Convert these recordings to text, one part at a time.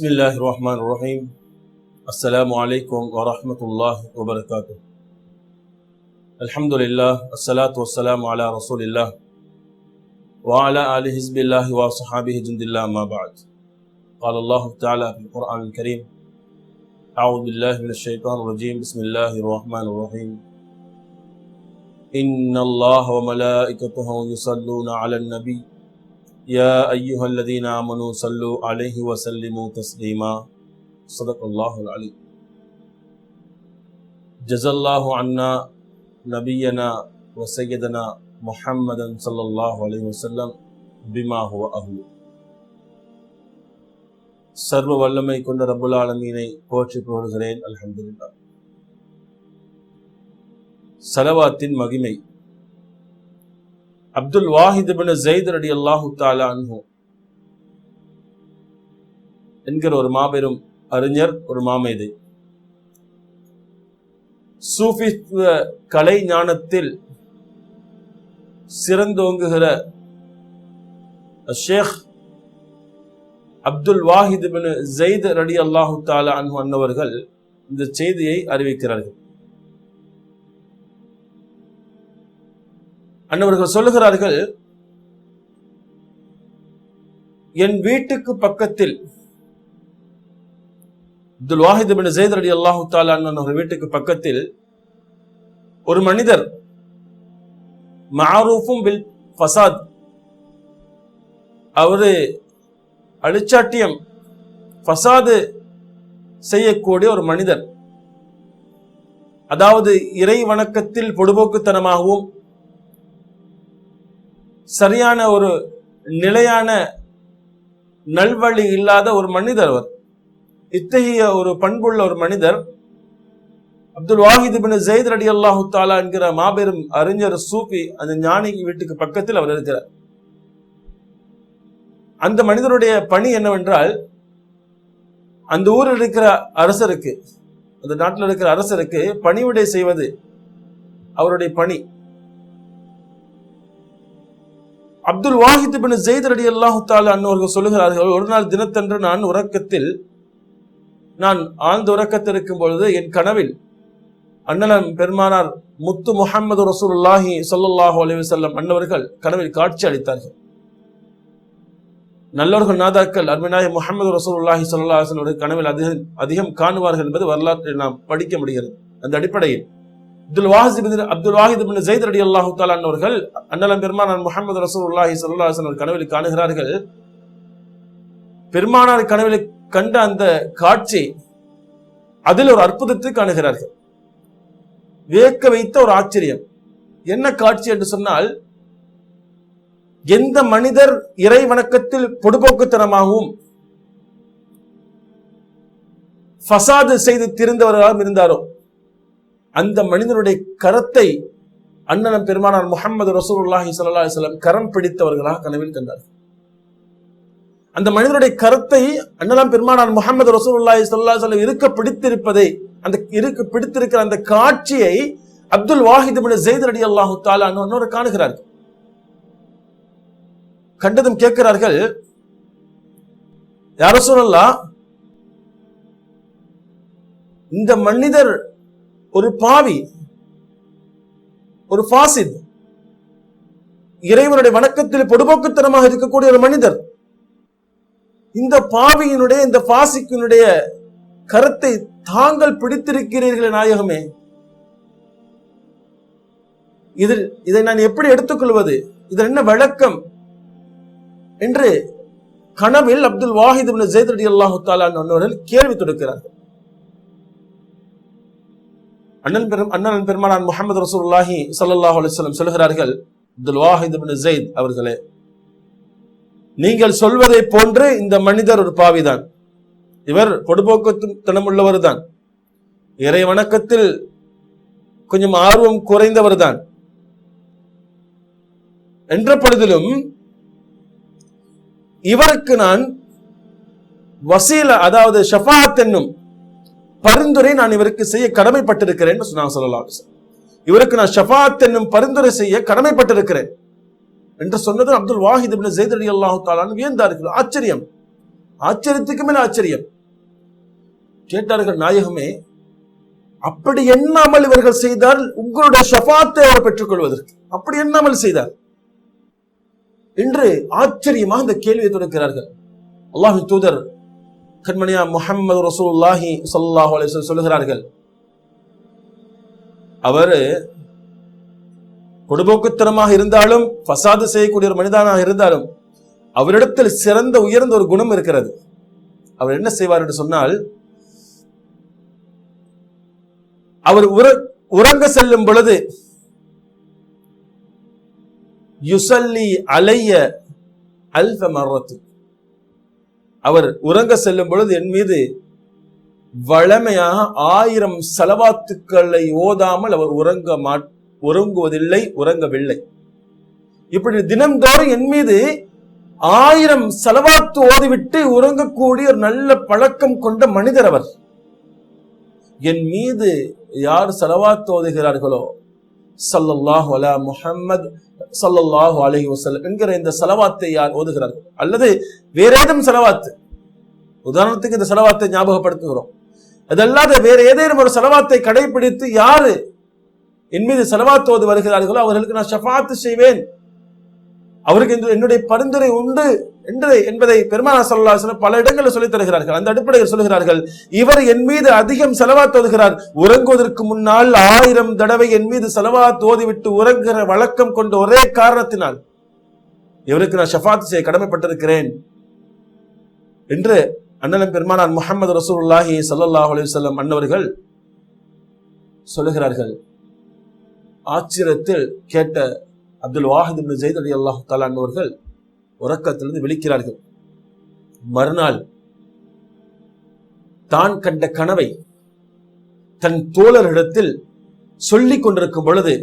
Bismillahir Rahmanir Rahim. Assalamu alaikum wa rahmatullahi wa barakatuh. Alhamdulillah, assalatu wassalamu ala rasulillah wa ala ali hizbillahi wa sahabihi jundillah ma ba'd. Qala Allah ta'ala fil Qur'an al-Kareem. A'udhu billahi minash shaitanir rajim. Bismillahir Rahmanir Rahim. Inna Allah wa malaikatahu yusalluna 'alan nabi. يا أيها الذين آمنوا صلوا عليه وسلموا تسليما صدق الله العلي. جزا الله عنا نبينا وسيدنا محمدا صلى الله عليه وسلم بما هو أهل. சர்வ வல்லமை கொண்ட ரப்புல் ஆலமீனை போற்றி புகழ்கிறேன். அல்ஹம்துலில்லாஹ். ஸலவாத்தின் மகிமை. அப்துல் வாஹித் இப்னு Zaid ரலியல்லாஹு தஆலா அன்ஹு என்கிற ஒரு அறிஞர், ஒரு மாமேதை, சூஃபித்துவ கலை ஞானத்தில் சிறந்தோங்குகிற ஷேக் அப்துல் வாஹித் இப்னு ஸைத் ரலியல்லாஹு தஆலா அன்ஹு அன்னவர்கள் இந்த செய்தியை அறிவிக்கிறார்கள். அன்னவர்கள் சொல்லுகிறார்கள், என் வீட்டுக்கு பக்கத்தில், அப்துல் வாஹித் இப்னு ஸைத் ரலியல்லாஹு தஆலா அன்ஹு வீட்டுக்கு பக்கத்தில் ஒரு மனிதர் மஅரூஃபும் பில் ஃபஸாத், அவரு அழிச்சாட்டியம் ஃபஸாது செய்யக்கூடிய ஒரு மனிதர், அதாவது இறை வணக்கத்தில் பொடுபோக்குத்தனமாகவும் சரியான ஒரு நிலையான நல்வழி இல்லாத ஒரு மனிதர். அவர் இத்தகைய ஒரு பண்புள்ள ஒரு மனிதர் அப்துல் வாஹித் இப்னு ஸைத் ரலியல்லாஹு தஆலா என்கிற மாபெரும் அறிஞர் சூஃபி, அந்த ஞானி வீட்டுக்கு பக்கத்தில் அவர் இருக்கிறார். அந்த மனிதனுடைய பணி என்னவென்றால், அந்த ஊரில் இருக்கிற அரசருக்கு, அந்த நாட்டில் இருக்கிற அரசருக்கு பணிவிடை செய்வது அவருடைய பணி. அப்துல் வாஹித் இப்னு ஸைத் ரலியல்லாஹு தஆலா அன்ஹு சொல்லுகிறார்கள், ஒரு நாள் தினத்தன்று நான் ஆழ்ந்த உறக்கத்தில் இருக்கும் பொழுது என் கனவில் அண்ணலம் பெருமானார் முத்து முஹம்மது ரசூலுல்லாஹி ஸல்லல்லாஹு அலைஹி வஸல்லம் அன்னவர்கள் கனவில் காட்சி அளித்தார்கள். நல்லவர்கள் நாதாக்கள் அருமைநாயகம் முஹம்மது ரசூலுல்லாஹி ஸல்லல்லாஹு அலைஹி வஸல்லம் கனவில் அதிகம் காணுவார்கள் என்பது வரலாற்றில் நாம் படிக்க முடிகிறது. அந்த அடிப்படையில் அப்துல் வாஹித் இப்னு ஸைத் ரலியல்லாஹு தஆலா அன்ஹு அண்ணலம் பெருமானார் முஹம்மது ரசூலுல்லாஹி ஸல்லல்லாஹு அலைஹி வஸல்லம் கனவில் காணுகிறார்கள். பெருமானார் கனவில் கண்ட அந்த காட்சி, அதில் ஒரு அற்புதத்தை காணுகிறார்கள். வியக்க வைத்த ஒரு ஆச்சரியம். என்ன காட்சி என்று சொன்னால், எந்த மனிதர் இறை வணக்கத்தில் பொடுபோக்குத்தனமாகவும் ஃபஸாது செய்து திரிந்தவர்களாகவும் இருந்தாரோ, அந்த மனிதனுடைய கரத்தை அண்ணலம் பெருமானார் முஹம்மது ரசூலுல்லாஹி ஸல்லல்லாஹு அலைஹி வஸல்லம் கரம் பிடித்தவர்களாக கனவில் கண்டார்கள். அந்த மனிதனுடைய கரத்தை அண்ணலம் பெருமானார் முஹம்மது ரசூலுல்லாஹி ஸல்லல்லாஹு அலைஹி வஸல்லம் இருக்க பிடித்திருப்பதை, அந்த இருக்க பிடித்திருக்கிற அந்த காட்சியை அப்துல் வாஹித் இப்னு ஸைத் ரலியல்லாஹு தஆலா அன்ஹு காணுகிறார்கள். கண்டதும் கேட்கிறார்கள், யா ரசூலல்லாஹ், இந்த மனிதர் ஒரு பாவி, ஒரு ஃபாசித், இறைவனுடைய வணக்கத்தில் பொடுபோக்குத்தனமாக இருக்கக்கூடிய ஒரு மனிதர். இந்த பாவியினுடைய, இந்த ஃபாசிக்கினுடைய கரத்தை தாங்கள் பிடித்திருக்கிறீர்களே நாயகமே, இதை நான் எப்படி எடுத்துக்கொள்வது, இது என்ன விளக்கம் என்று கனவில் அப்துல் வாஹித் இப்னு ஸைத் ரலியல்லாஹு தஆலா அன்ஹு கேள்வி தொடுக்கிறார்கள். அண்ணன் பெருமானார் முஹம்மது ரசூலுல்லாஹி ஸல்லல்லாஹு அலைஹி வஸல்லம் சொல்கிறார்கள், அப்துல் வாஹித் இப்னு ஸைத் அவர்களே, நீங்கள் சொல்வதை போன்று இந்த மனிதர் ஒரு பாவிதான், இவர் பொடுபோக்குத்தனம் உள்ளவர் தான், இறை வணக்கத்தில் கொஞ்சம் ஆர்வம் குறைந்தவர் தான் என்ற பொழுதிலும் இவருக்கு நான் வசீல, அதாவது ஷஃபாஅத் என்னும் பரிந்துரை நான் இவருக்கு செய்ய கடமைப்பட்டிருக்கிறேன் சொன்னாங்க ஸல்லல்லாஹு அலைஹி வஸல்லம். இவருக்கு நான் ஷஃபாஅத் என்னும் பரிந்துரை செய்ய கடமைப்பட்டிருக்கிறேன் என்று சொன்னது அப்துல் வாஹித் இப்னு ஸைத் ரலியல்லாஹு தஆலா அன்ஹு வியந்தார்கள். ஆச்சரியம், ஆச்சரியத்துக்கு மேல ஆச்சரியம். கேட்டார்கள், நாயகமே, அப்படி எண்ணாமல் இவர்கள் செய்தால் உங்களுடைய ஷஃபாஅத்தை அவர் பெற்றுக் கொள்வதற்கு அப்படி எண்ணாமல் செய்தார் என்று ஆச்சரியமாக இந்த கேள்வியை தொடர்கிறார்கள். அல்லாஹ்வின் தூதர் கண்மணியா முஹம்மது ரசூலுல்லாஹி ஸல்லல்லாஹு அலைஹி வஸல்லம் சொல்லுகிறார்கள், அவர் பொடுபோக்குத்தனமாக இருந்தாலும் ஃபசாது செய்யக்கூடிய ஒரு மனிதனாக இருந்தாலும் அவரிடத்தில் சிறந்த உயர்ந்த ஒரு குணம் இருக்கிறது. அவர் என்ன செய்வார் என்று சொன்னால், அவர் உறங்க செல்லும் பொழுது யுஸல்லி அலைய அல்ஃப மர்ரத், அவர் உறங்க செல்லும் பொழுது என் மீது வளமையாக 1000 ஸலவாத்துக்களை ஓதாமல் அவர் உறங்குவதில்லை, உறங்கவில்லை. இப்படி தினந்தோறும் என் மீது 1000 ஸலவாத்து ஓதிவிட்டு உறங்கக்கூடிய ஒரு நல்ல பழக்கம் கொண்ட மனிதர் அவர். என் மீது யார் ஸலவாத் ஓதுகிறார்களோ ஸல்லல்லாஹு அலா முஹம்மத் ஸல்லல்லாஹு அலைஹி வஸல்லம் என்கிற இந்த ஸலவாத்தை யார் ஓதுகிறார்கள், அல்லது வேற ஏதும் ஸலவாத், உதாரணத்துக்கு இந்த ஸலவாத்தை ஞாபகப்படுத்துகிறோம், அதல்லாத வேற ஏதேனும் ஒரு ஸலவாத்தை கடைபிடித்து யாரு என் மீது ஸலவாத் ஓது வருகிறார்களோ அவர்களுக்கு நான் ஷஃபாஅத் செய்வேன், அவருக்கு என்னுடைய பரிந்துரை உண்டு என்பதை பெருமானார் ஸல்லல்லாஹு அலைஹி வஸல்லம் பல இடங்களில் சொல்லித் தருகிறார்கள். அந்த அடிப்படையில் சொல்கிறார்கள், இவர் என் மீது அதிகம் ஸலவாத் ஓதுகிறார், உறங்குவதற்கு முன்னால் 1000 தடவை என் மீது ஸலவாத் ஓதிவிட்டு உறங்குகிற வழக்கம் கொண்ட ஒரே காரணத்தினால் இவருக்கு நான் ஷஃபாஅத் செய்ய கடமைப்பட்டிருக்கிறேன் என்று அண்ணன் பெருமானார் முஹம்மது ரசூலுல்லாஹி ஸல்லல்லாஹு அலைஹி வஸல்லம் அன்னவர்கள் சொல்லுகிறார்கள். ஆச்சரியத்தில் கேட்ட அப்துல் வாஹித் இப்னு ஸைத் ரலியல்லாஹு தஆலா அன்ஹு உறக்கத்திலிருந்து விழிக்கிறார்கள். மறுநாள் தான் கண்ட கனவை தன் தோழரிடத்தில் சொல்லிக் கொண்டிருக்கும் பொழுது,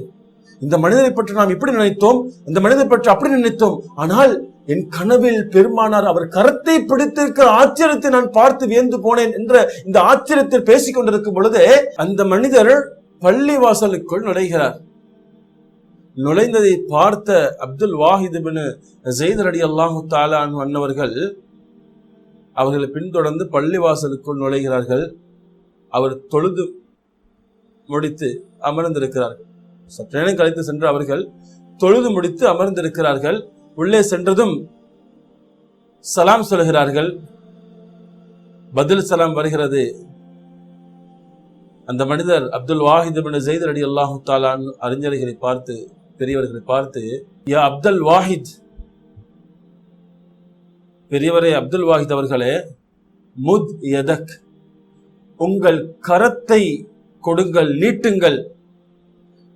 இந்த மனிதரை பற்றி நாம் இப்படி நினைத்தோம், இந்த மனிதரை பற்றி அப்படி நினைத்தோம், ஆனால் என் கனவில் பெருமானார் அவர் கரத்தை பிடித்திருக்கிற ஆச்சரியத்தை நான் பார்த்து வியந்து போனேன் என்ற இந்த ஆச்சரியத்தில் பேசிக் கொண்டிருக்கும் பொழுது அந்த மனிதர் பள்ளி வாசலுக்குள் நுழைகிறார். நுழைந்ததை பார்த்த அப்துல் வாஹித் இப்னு ஸைத் ரலியல்லாஹு தஆலா அன்ஹு அன்னவர்கள் அவர்களை பின்தொடர்ந்து பள்ளிவாசலுக்குள் நுழைகிறார்கள். அவர் தொழுது முடித்து அமர்ந்திருக்கிறார்கள். சற்று நேரம் கழித்து சென்று அவர்கள் தொழுது முடித்து அமர்ந்திருக்கிறார்கள். உள்ளே சென்றதும் சலாம் சொல்கிறார்கள். பதில் சலாம் வருகிறது. அந்த மனிதர் அப்துல் வாஹித் இப்னு ஸைத் ரலியல்லாஹு தஆலா அன்ஹு அறிஞர்களை பார்த்து, பெரியவர்களை பார்த்து, யா அப்துல் வாஹித், பெரியவரே அப்துல் வாஹித் அவர்களே, முத் யதக், உங்கள் கரத்தை கொடுங்கள், நீட்டுங்கள்,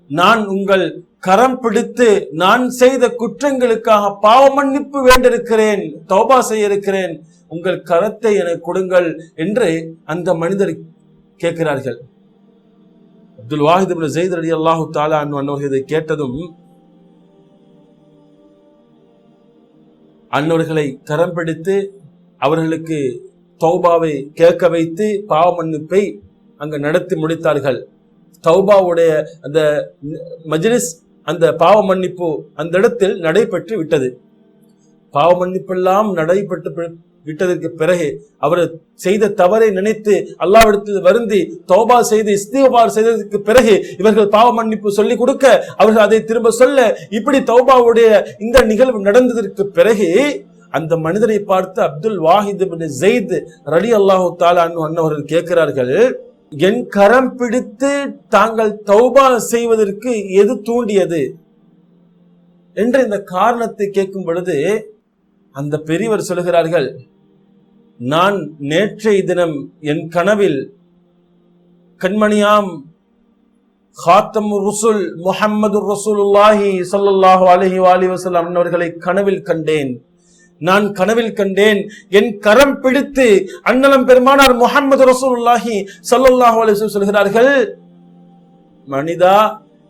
நான் உங்கள் கரம் பிடித்து நான் செய்த குற்றங்களுக்காக பாவ மன்னிப்பு வேண்டியிருக்கிறேன், தௌபா செய்ய இருக்கிறேன், உங்கள் கரத்தை எனக்கு கொடுங்கள் என்று அந்த மனிதர் கேட்கிறார்கள். அப்துல் வாஹித் இப்னு ஸைத் ரலியல்லாஹு தஆலா அன்ஹு இதை கேட்டதும் அன்னவர்களை கரம் பிடித்து அவர்களுக்கு தௌபாவை கேட்க வைத்து பாவ மன்னிப்பை அங்கு நடத்தி முடித்தார்கள். தௌபாவுடைய அந்த மஜ்லிஸ், அந்த பாவ மன்னிப்பு அந்த இடத்தில் நடைபெற்று விட்டது. பாவ மன்னிப்பெல்லாம் நடைபெற்று விட்டதற்கு பிறகு அவர் செய்த தவறை நினைத்து அல்லாஹ்விடத்தில் வருந்தி தௌபா செய்து இஸ்திக்பார் செய்ததற்கு பிறகு இவர்கள் பாவ மன்னிப்பு சொல்லிக் கொடுக்க அவர்கள் அதை திரும்ப சொல்ல, இப்படி தௌபாவுடைய இந்த நிகழ்வு நடந்ததற்கு பிறகு அந்த மனிதரை பார்த்து அப்துல் வாஹித் இப்னு ஸைத் ரலியல்லாஹு தஆலா அன்ஹு அன்னவர்கள் கேட்கிறார்கள், என் கரம் பிடித்து தாங்கள் தௌபா செய்வதற்கு எது தூண்டியது என்ற இந்த காரணத்தை கேட்கும் பொழுது அந்த பெரியவர் சொல்கிறார்கள், நான் நேற்றைய தினம் என் கனவில் கண்மணியாம் ஹாத்தமுர் ருசுல் முஹம்மது ரசூலுல்லாஹி ஸல்லல்லாஹு அலைஹி வஸல்லம் அவர்களை கனவில் கண்டேன். நான் கனவில் கண்டேன், என் கரம் பிடித்து அண்ணலம் பெருமானார் முஹம்மது ரசூலுல்லாஹி ஸல்லல்லாஹு அலைஹி வஸல்லம் சொல்கிறார்கள், மனிதா,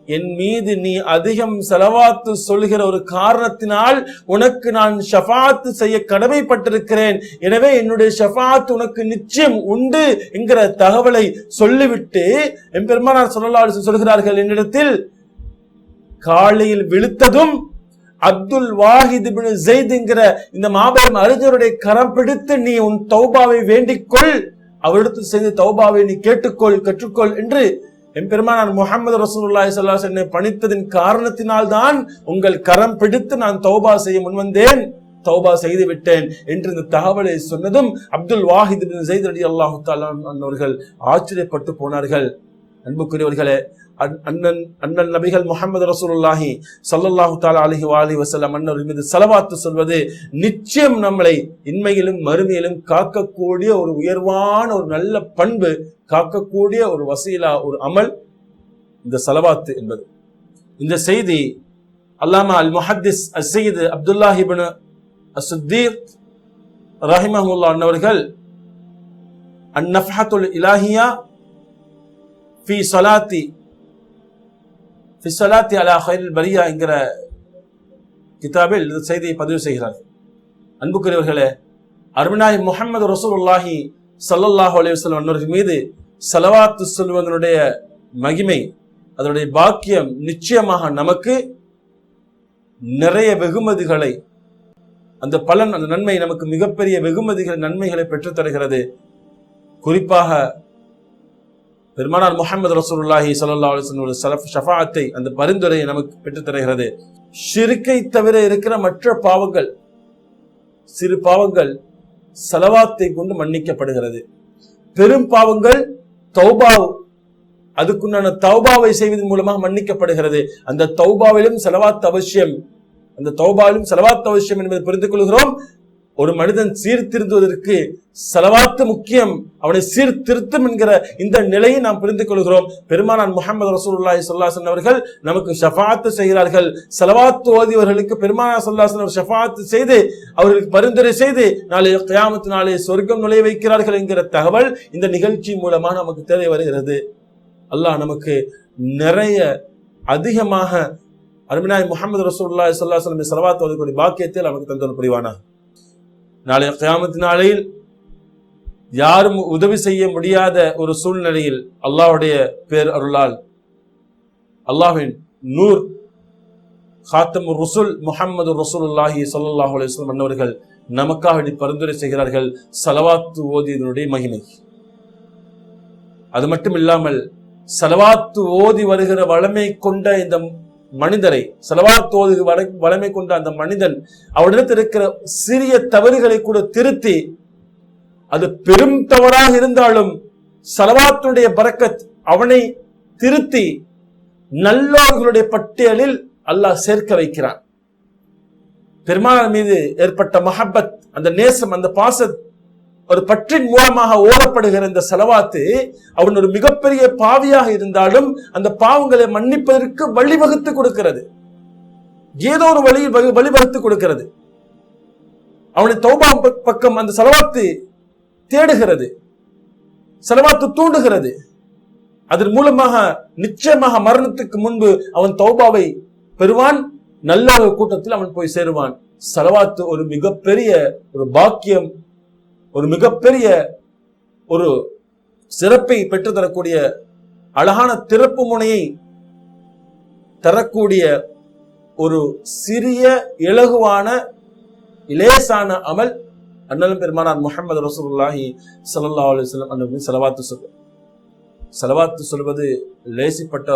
என் மீது நீ அதிகம் ஸலவாத்து சொல்கிற ஒரு காரணத்தினால் உனக்கு நான் ஷஃபாத் செய்ய கடமைப்பட்டிருக்கிறேன். எனவே என்னுடைய ஷஃபாத் உனக்கு நிச்சயம் உண்டு என்கிற தகவலை சொல்லிவிட்டு என் பெருமானார் ஸல்லல்லாஹு அலைஹி வஸல்லம் சொல்கிறார்கள், என்னிடத்தில் காலையில் விழுத்ததும் அப்துல் வாஹித் இப்னு ஸைத் என்கிற இந்த மாபெரும் அறிஞருடைய கரம் பிடித்து நீ உன் தௌபாவை வேண்டிக்கொள், அவரிடத்தில் செய்து தௌபாவை நீ கேட்டுக்கொள், கற்றுக்கொள் என்று என் பெருமானார் முஹம்மது ரசூலுல்லாஹி ஸல்லல்லாஹு அலைஹி வஸல்லம் பணித்ததின் காரணத்தினால் தான் உங்கள் கரம் பிடித்து நான் தௌபா செய்ய முன்வந்தேன், தௌபா செய்து விட்டேன் என்று இந்த தகவலை சொன்னதும் அப்துல் வாஹித் இப்னு ஸைத் ரலியல்லாஹு தஆலா அவர்கள் ஆச்சரியப்பட்டு போனார்கள். அன்புக்குரியவர்களே, அண்ணன் நபிகள் முஹம்மது ரசூலுல்லாஹி ஸல்லல்லாஹு தஆலா அலைஹி வஸல்லம் அன்னவர் மீது ஸலவாத்து சொல்வது நிச்சயம் நம்மளை இன்மையிலும் மறுமையிலும் காக்கக்கூடிய ஒரு உயர்வான ஒரு நல்ல பண்பு, காக்கக்கூடிய ஒரு வசீலா, ஒரு அமல் இந்த ஸலவாத்து என்பது. இந்த செய்தி அல்லாமா அல் முஹத்திஸ் அஸ்ஸையீத் அப்துல்லாஹ் இப்னு அஸ்-சித்தீக் ரஹிமஹுல்லாஹ் அன்னவர்கள் அன்-நஃபஹத்துல் இலாஹியா ஃபி ஸலாத்தி அலா கைரில் பரியா என்கிற கிதாபில் இந்த செய்தியை பதிவு செய்கிறார்கள். அன்புக்குரியவர்களே, அருமைநாயகம் முஹம்மது ரசூலுல்லாஹி ஸல்லல்லாஹு அலைஹி வஸல்லம் அன்னவர்கள் மீது ஸலவாத்து சொல்வதனுடைய மகிமை, அதனுடைய பாக்கியம் நிச்சயமாக நமக்கு நிறைய வெகுமதிகளை, அந்த பலன், அந்த நன்மை நமக்கு மிகப்பெரிய வெகுமதிகள், நன்மைகளை பெற்றுத் தருகிறது. குறிப்பாக பெருமானார் முஹம்மது ரசூலுல்லாஹி ஸல்லல்லாஹு அலைஹி வஸல்லம் ஷஃபாஅத்தை, அந்த பரிந்துரையை நமக்கு பெற்றுத் தருகிறது. ஷிர்கை தவிர இருக்கிற மற்ற பாவங்கள், சிறு பாவங்கள் ஸலவாத்தை கொண்டு மன்னிக்கப்படுகிறது. பெரும் பாவங்கள் தௌபா, அதுக்குண்டான தௌபாவை செய்வதன் மூலமாக மன்னிக்கப்படுகிறது. அந்த தௌபாவிலும் ஸலவாத் அவசியம், அந்த தௌபாவிலும் ஸலவாத் அவசியம் என்பதை புரிந்து கொள்கிறோம். ஒரு மனிதன் சீர்திருந்துவதற்கு ஸலவாத்து முக்கியம், அவனை சீர்திருத்தம் என்கிற இந்த நிலையை நாம் புரிந்து கொள்கிறோம். பெருமானார் முஹம்மது ரசூலுல்லாஹி ஸல்லல்லாஹு அலைஹி வஸல்லம் அவர்கள் நமக்கு ஷஃபாஅத் செய்கிறார்கள். ஸலவாத் ஓதியவர்களுக்கு பெருமானார் ஸல்லல்லாஹு அலைஹி வஸல்லம் ஷஃபாஅத் செய்து அவர்களுக்கு பரிந்துரை செய்து நாளை கியாமத் நாளை சொர்க்கம் நுழைய வைக்கிறார்கள் என்கிற தகவல் இந்த நிகழ்ச்சி மூலமாக நமக்கு தெரிய வருகிறது. அல்லாஹ் நமக்கு நிறைய அதிகமாக அருமைநாயகம் முஹம்மது ரசூலுல்லாஹி ஸல்லல்லாஹு அலைஹி வஸல்லம் ஸலவாத் ஓதக்கூடிய பாக்கியத்தை நமக்கு தந்தருள் புரிவானாக. நாளை கியாமத் நாளில் யாரும் உதவி செய்ய முடியாத ஒரு சூழ்நிலையில் அல்லாஹ்வுடைய பேர் அருளால், அல்லாஹ்வின் நூர் காத்தமுர் ரசூல் முஹம்மது ரசூலுல்லாஹி ஸல்லல்லாஹு அலைஹி வஸல்லம் அன்னவர்கள் நமக்காக பரிந்துரை செய்கிறார்கள் ஸலவாத்து ஓதியதனுடைய மகிமை. அது மட்டும் இல்லாமல் ஸலவாத்து ஓதி வருகிற வளமை கொண்ட இந்த மனிதரை, ஸலவாத் ஓதி வளமை கொண்ட அந்த மனிதன் அவனிடத்தில் இருக்கிற சிறிய தவறுகளை கூட திருத்தி, அது பெரும் தவறாக இருந்தாலும் ஸலவாத்துடைய பரக்கத் அவனை திருத்தி நல்லோர்களுடைய பட்டியலில் அல்லாஹ் சேர்க்க வைக்கிறான். பெருமானார் மீது ஏற்பட்ட மஹப்பத், அந்த நேசம், அந்த பாசத், ஒரு பற்றின் மூலமாக ஓடப்படுகிற இந்த ஸலவாத்து அவன் ஒரு மிகப்பெரிய பாவியாக இருந்தாலும் அந்த பாவங்களை மன்னிப்பதற்கு வழிவகுத்து கொடுக்கிறது. ஏதோ ஒரு வழியில் வழிவகுத்து கொடுக்கிறது. அவனை தௌபா பக்கம் அந்த ஸலவாத்து தேடுகிறது, ஸலவாத்து தூண்டுகிறது. அதன் மூலமாக நிச்சயமாக மரணத்துக்கு முன்பு அவன் தௌபாவை பெறுவான், நல்ல கூட்டத்தில் அவன் போய் சேருவான். ஸலவாத்து ஒரு மிகப்பெரிய ஒரு பாக்கியம், ஒரு மிகப்பெரிய ஒரு சிறப்பை பெற்று தரக்கூடிய அழகான திறப்பு முனையை தரக்கூடிய ஒரு சிறிய இலகுவான இலேசான அமல் அண்ணலும் பெருமானார் முஹம்மது ரசூலுல்லாஹி ஸல்லல்லாஹு அலைஹி வஸல்லம் அன்னவர்கள் ஸலவாத்து சொல்வது. ஸலவாத்து சொல்வது லேசிப்பட்ட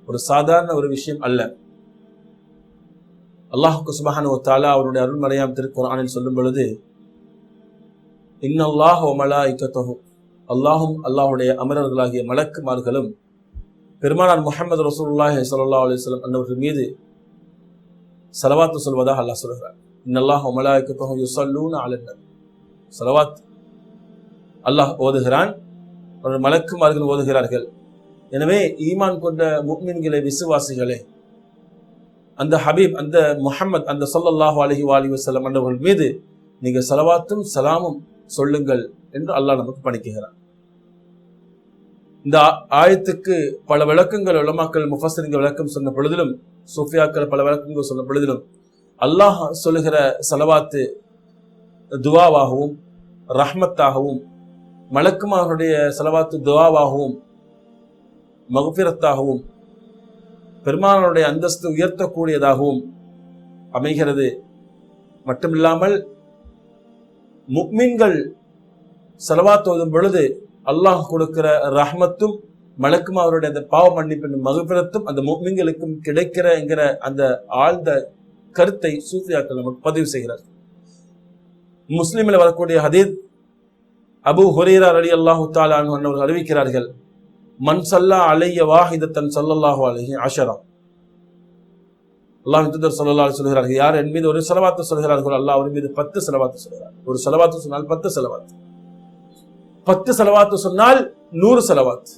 ஒரு சாதாரண ஒரு விஷயம் அல்ல. அல்லாஹ் சுப்ஹானஹு வ தஆலா அவருடைய அருள்மறையாம் திருக்குர்ஆனில் சொல்லும் பொழுது, இன்னல்லாஹ வ மலாயிகத்துஹு, அல்லாஹும் அல்லாஹ்வுடைய அமரர்களாகிய மலக்குமார்களும் பெருமானார் முஹம்மது ரசூலுல்லாஹி ஸல்லல்லாஹு அலைஹி வஸல்லம் அன்னவர்கள் மீது ஸலவாத்து சொல்வதாக அல்லாஹ் சொல்கிறார். இன்னல்லாஹ வ மலாயிகத்துஹு யுஸல்லூன அலன் நபி. ஸலவாத் அல்லாஹ் ஓதுகிறான், அவருடைய மலக்குமார்கள் ஓதுகிறார்கள். எனவே ஈமான் கொண்ட முஃமின்களே, விசுவாசிகளே, அந்த ஹபீப், அந்த முஹம்மத், அந்த ஸல்லல்லாஹு அலைஹி வஸல்லம் அன்னவர்கள் மீது நீங்க ஸலவாத்தும் சலாமும் சொல்லுங்கள் என்று அல்லாஹ் நமக்கு பணிக்குகிறார். இந்த ஆயத்துக்கு பல விளக்கங்கள் உலமாக்கள் முஃபஸ்ஸிரீன்கள் விளக்கம் சொன்ன பொழுதிலும், சூஃபியாக்கள் பல விளக்கங்கள் சொன்ன பொழுதிலும், அல்லாஹ் சொல்லுகிற ஸலவாத்து துவாவாகவும் ரஹ்மத்தாகவும், மலக்குமார்களுடைய ஸலவாத்து துவாவாகவும் மக்ஃபிரத்தாகவும் பெருமானாருடைய அந்தஸ்து உயர்த்தக்கூடியதாகவும் அமைகிறது. மட்டுமில்லாமல் முஃமின்கள் ஸலவாத் ஓதும் பொழுது அல்லாஹ் கொடுக்கிற ரஹ்மத்தும் மலக்குமாருடைய அந்த பாவ மன்னிப்பின் மக்ஃபிரத்தும் அந்த முஃமின்களுக்கும் கிடைக்கிற அந்த ஆழ்ந்த கருத்தை சூஃபியாக்கள் நமக்கு பதிவு செய்கிறார். முஸ்லிமில் வரக்கூடிய ஹதீஸ், அபு ஹுரைரா ரலியல்லாஹு தஆலா அன்ஹு அவர்கள் அறிவிக்கிறார்கள், மன் ஸல்லா அலைய வாஹிதத்தன் ஸல்லல்லாஹு அலைஹி அஷரா. அல்லாஹ்வின் தூதர் ஸல்லல்லாஹு அலைஹி சொல்கிறார்கள், யார் என் மீது ஒரு ஸலவாத்து சொல்கிறார்களோ அல்லாஹ் அவர் மீது 10 ஸலவாத்து சொல்கிறார். ஒரு ஸலவாத்து சொன்னால் 10 ஸலவாத், 10 ஸலவாத்து சொன்னால் 100 ஸலவாத்.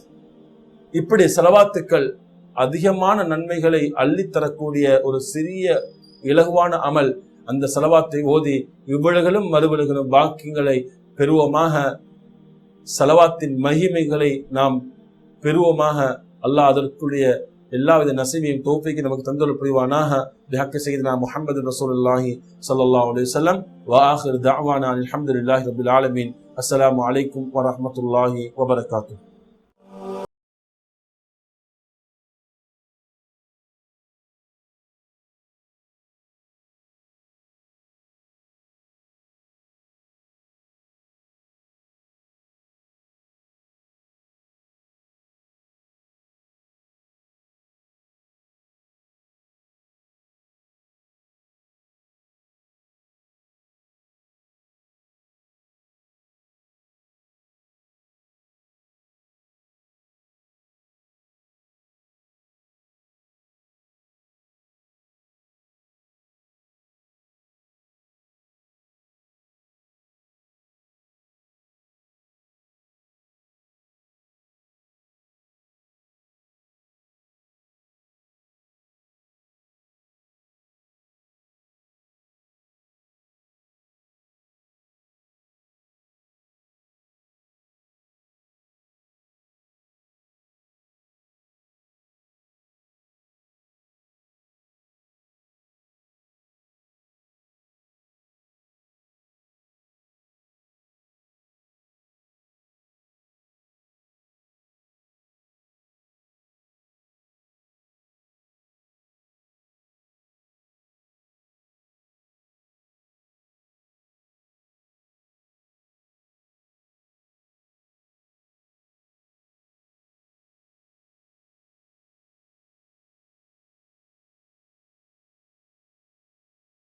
இப்படி ஸலவாத்துக்கள் அதிகமான நன்மைகளை அள்ளித்தரக்கூடிய ஒரு சிறிய இலகுவான அமல். அந்த ஸலவாத்தை ஓதி இவ்வுலகிலும் மறுவுலகிலும் பாக்கியங்களை பெறுவோமாக, ஸலவாத்தின் மகிமைகளை நாம் பெறுவோமாக. அல்லாஹ் அதற்குரிய எல்லாவித நசீபையும் தௌஃபீக்கையும் நமக்கு தந்தருள் புரிவானாக. பிஹக்கி சய்யிதினா முஹம்மது ரசூலுல்லாஹி ஸல்லல்லாஹு அலைஹி வஸல்லம். வ ஆகிரு தஅவானா அல்ஹம்துலில்லாஹி ரப்பில் ஆலமீன். அஸ்ஸலாமு அலைக்கும் வ ரஹ்மத்துல்லாஹி வ பரகாத்துஹு.